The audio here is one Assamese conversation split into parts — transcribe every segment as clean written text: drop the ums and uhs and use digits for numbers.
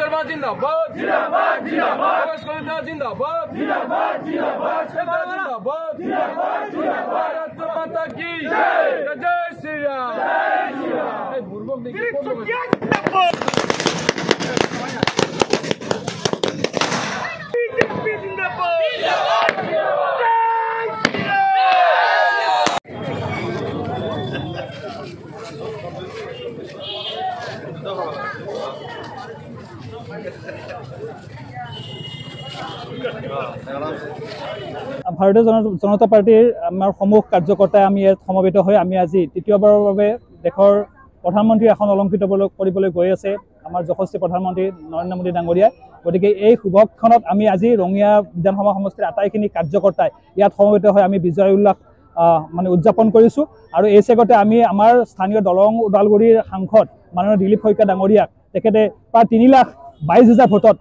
शर्मा जिंदाबाद जिंदाबाद जिंदाबाद प्रवेश कलिता जिंदाबाद जिंदाबाद जिंदाबाद जिंदाबाद जिंदाबाद जिंदाबाद भारत माता की जय जय श्री राम जय श्री राम ए बुर्बक देखिए बीजेपी जिंदाबाद जिंदाबाद ভাৰতীয় জনতা পাৰ্টিৰ আমাৰ সমূহ কাৰ্যকৰ্তাই আমি ইয়াত সমবেত হৈ আমি আজি তৃতীয়বাৰৰ বাবে দেশৰ প্ৰধানমন্ত্ৰী আসন অলংকৃত কৰিবলৈ গৈ আছে আমাৰ যশস্বী প্ৰধানমন্ত্ৰী নৰেন্দ্ৰ মোদী ডাঙৰীয়া। গতিকে এই শুভক্ষণত আমি আজি ৰঙিয়া বিধানসভা সমষ্টিৰ আটাইখিনি কাৰ্যকৰ্তাই ইয়াত সমবেত হৈ আমি বিজয় উল্লাস মানে উদযাপন কৰিছোঁ। আৰু এই চেগতে আমি আমাৰ স্থানীয় দৰং ওদালগুৰিৰ সাংসদ মাননীয় দিলীপ শইকীয়া ডাঙৰীয়াক তেখেতে প্ৰায় 3,22,000 ভোটত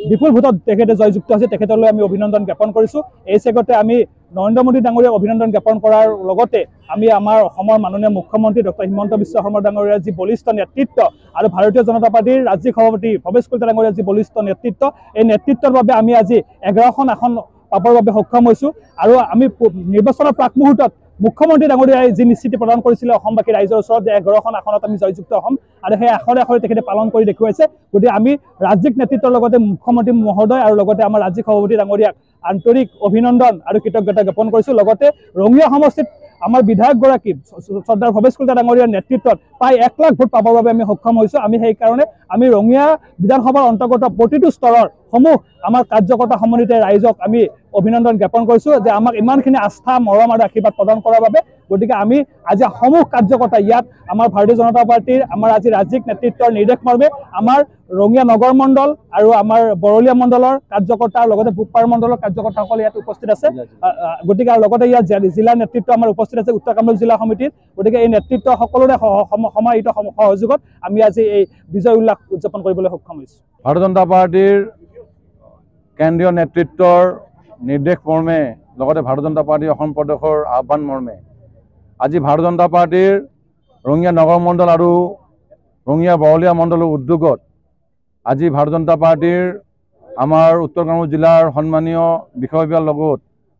বিপুল ভোটত তেখেতে জয়যুক্ত হৈছে, তেখেতলৈ আমি অভিনন্দন জ্ঞাপন কৰিছোঁ। এই চেগতে আমি নৰেন্দ্ৰ মোদী ডাঙৰীয়াক অভিনন্দন জ্ঞাপন কৰাৰ লগতে আমি আমাৰ অসমৰ মাননীয় মুখ্যমন্ত্ৰী ডক্টৰ হিমন্ত বিশ্ব শৰ্মা ডাঙৰীয়াৰ যি বলিষ্ঠ নেতৃত্ব আৰু ভাৰতীয় জনতা পাৰ্টিৰ ৰাজ্যিক সভাপতি ভৱেশ কলিতা ডাঙৰীয়াৰ যি বলিষ্ঠ নেতৃত্ব, এই নেতৃত্বৰ বাবে আমি আজি 11খন আসন পাবৰ বাবে সক্ষম হৈছোঁ। আৰু আমি নিৰ্বাচনৰ প্ৰাক মুহূৰ্তত মুখ্যমন্ত্ৰী ডাঙৰীয়াই যি নিশ্চিতি প্ৰদান কৰিছিলে অসমবাসী ৰাইজৰ ওচৰত যে 11খন আসনত আমি জয়যুক্ত হ'ম আৰু সেই আখৰে আখৰে তেখেতে পালন কৰি দেখুৱাইছে। গতিকে আমি ৰাজ্যিক নেতৃত্বৰ লগতে মুখ্যমন্ত্ৰী মহোদয় আৰু লগতে আমাৰ ৰাজ্যিক সভাপতি ডাঙৰীয়াক আন্তৰিক অভিনন্দন আৰু কৃতজ্ঞতা জ্ঞাপন কৰিছোঁ। লগতে ৰঙিয়া সমষ্টিত আমাৰ বিধায়কগৰাকী চৰ্দাৰ ভৱেশ কলিতা ডাঙৰীয়াৰ নেতৃত্বত প্ৰায় 1 লাখ ভোট পাবৰ বাবে আমি সক্ষম হৈছোঁ। আমি সেইকাৰণে আমি ৰঙিয়া বিধানসভাৰ অন্তৰ্গত প্ৰতিটো স্তৰৰ সমূহ আমাৰ কাৰ্যকৰ্তা সমন্বিতে ৰাইজক আমি অভিনন্দন জ্ঞাপন কৰিছোঁ যে আমাক ইমানখিনি আস্থা মৰম আৰু আশীৰ্বাদ প্ৰদান কৰাৰ বাবে। গতিকে আমি আজি সমূহ কাৰ্যকৰ্তা ইয়াত আমাৰ ভাৰতীয় জনতা পাৰ্টিৰ আমাৰ আজি ৰাজ্যিক নেতৃত্বৰ নিৰ্দেশ মৰ্মে আমাৰ ৰঙিয়া নগৰ মণ্ডল আৰু আমাৰ বৰলীয়া মণ্ডলৰ কাৰ্যকৰ্তা লগতে বুকপাৰ মণ্ডলৰ কাৰ্যকৰ্তাসকল ইয়াত উপস্থিত আছে। গতিকে আৰু লগতে ইয়াত জিলা নেতৃত্ব আমাৰ উপস্থিত আছে উত্তৰ কামৰূপ জিলা সমিতিৰ। গতিকে এই নেতৃত্ব সকলোৰে সমাহিত সহযোগত আমি আজি এই বিজয় উল্লাস উদযাপন কৰিবলৈ সক্ষম হৈছোঁ। ভাৰতীয় জনতা পাৰ্টিৰ কেন্দ্ৰীয় নেতৃত্বৰ নিৰ্দেশ মৰ্মে লগতে ভাৰতীয় জনতা পাৰ্টীৰ অসম প্ৰদেশৰ আহ্বান মৰ্মে আজি ভাৰতীয় জনতা পাৰ্টিৰ ৰঙিয়া নগৰ মণ্ডল আৰু ৰঙিয়া বৰলীয়া মণ্ডলৰ উদ্যোগত আজি ভাৰতীয় জনতা পাৰ্টিৰ আমাৰ উত্তৰ কামৰূপ জিলাৰ সন্মানীয় বিষয়ববীয়াৰ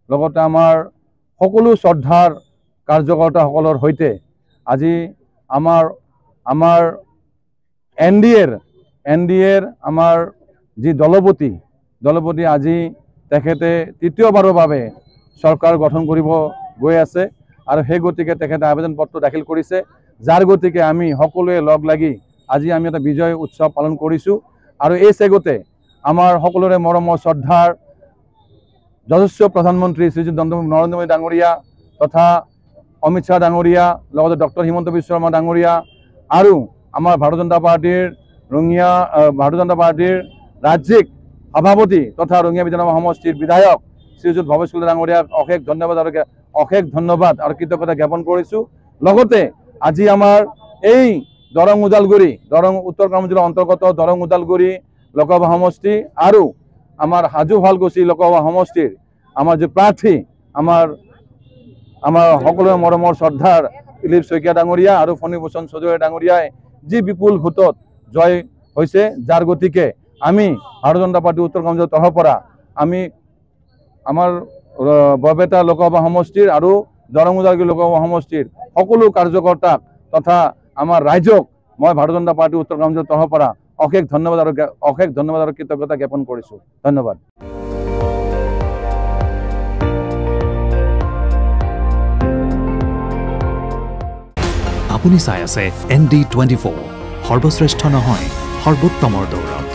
লগতে আমাৰ সকলো শ্ৰদ্ধাৰ কাৰ্যকৰ্তাসকলৰ সৈতে আজি আমাৰ এনডিএৰ আমাৰ যি দলপতি আজি তেখেতে তৃতীয়বাৰৰ বাবে চৰকাৰ গঠন কৰিব গৈ আছে আৰু সেই গতিকে তেখেতে আবেদন পত্ৰ দাখিল কৰিছে, যাৰ গতিকে আমি সকলোৱে লগ লাগি আজি আমি এটা বিজয় উৎসৱ পালন কৰিছোঁ। আৰু এই চেগতে আমাৰ সকলোৰে মৰমৰ শ্ৰদ্ধাৰ যশস্বী প্ৰধানমন্ত্ৰী শ্ৰীযুত নৰেন্দ্ৰ মোদী ডাঙৰীয়া তথা অমিত শ্বাহ ডাঙৰীয়া লগতে ডক্টৰ হিমন্ত বিশ্ব শৰ্মা ডাঙৰীয়া আৰু আমাৰ ভাৰতীয় জনতা পাৰ্টিৰ ৰাজ্যিক সভাপতি তথা ৰঙিয়া বিধানসভা সমষ্টিৰ বিধায়ক শ্ৰীযুত ভৱেশ কলিতা ডাঙৰীয়াক অশেষ ধন্যবাদ আৰু কৃতজ্ঞতা জ্ঞাপন কৰিছোঁ। লগতে আজি আমাৰ এই দৰং উত্তৰ কামৰূপ জিলাৰ অন্তৰ্গত দৰং ওদালগুৰি লোকসভা সমষ্টি আৰু আমাৰ হাজো শুৱালকুছি লোকসভা সমষ্টিৰ আমাৰ যি প্ৰাৰ্থী আমাৰ সকলোৰে মৰমৰ শ্ৰদ্ধাৰ দিলীপ শইকীয়া ডাঙৰীয়া আৰু ফণীভূষণ চৌধুৰী ডাঙৰীয়াই যি বিপুল ভোটত জয় হৈছে, যাৰ গতিকে আমি ভাৰতীয় জনতা পাৰ্টি উত্তৰ কামৰূপ জিলাৰ তৰফৰ পৰা আমি আমাৰ বৰপেটা লোকসভা সমষ্টিৰ আৰু দৰং ওদালগুৰি লোকসভা সমষ্টিৰ সকলো কাৰ্যকৰ্তাক তথা আমাৰ ৰাইজক মই ভাৰতীয় জনতা পাৰ্টি উত্তৰ কামৰূপ জিলাৰ তৰফৰ পৰা অশেষ ধন্যবাদ আৰু কৃতজ্ঞতা জ্ঞাপন কৰিছোঁ। ধন্যবাদ। আপুনি চাই আছে ND24 সৰ্বশ্ৰেষ্ঠ নহয় সৰ্বোত্তমৰ দৌৰ।